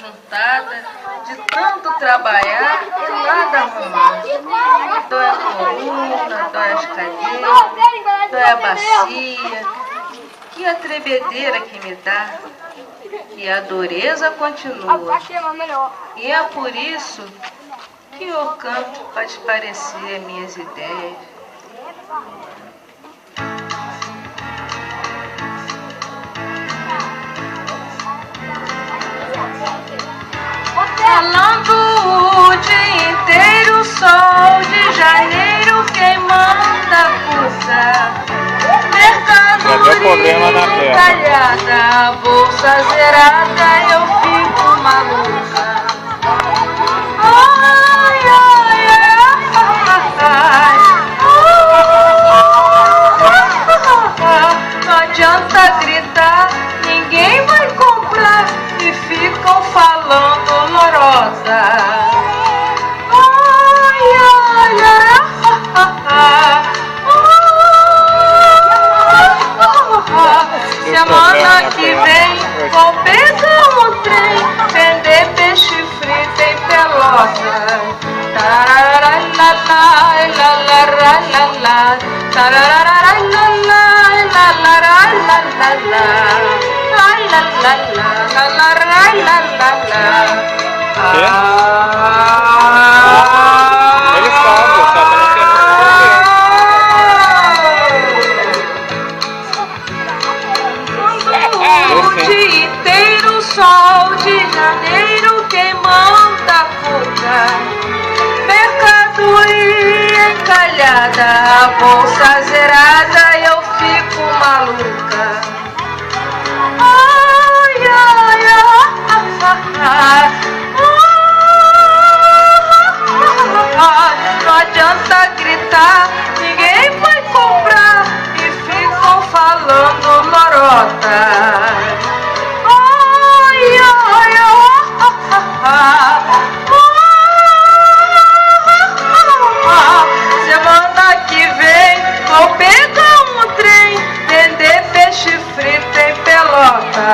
juntada de tanto trabalhar e nada arrumar. Dói a coluna, dói as cadeiras, dói a bacia. Que a trebedeira que me dá, e a dureza continua. E é por isso que eu canto para te parecer minhas ideias. Falando o dia inteiro, sol de janeiro queimando a cuca. Mercadoria encalhada, bolsa zerada, eu fico maluca. Ai, ai, ai, não adianta gritar, ninguém vai comprar e ficam falando lorota. Ai, ai, ai, semana que vem vou pegar um trem, vender peixe frito em Pelota. Ele sabe, o dia inteiro, sol de janeiro queimando a cuca. Mercadoria encalhada, a bolsa zerada, eu fico maluca. Ai, ai, ai, não adianta gritar, ninguém vai comprar e ficam falando lorota. Ai, ai, semana que vem vou pegar um trem, vender peixe frito em Pelota.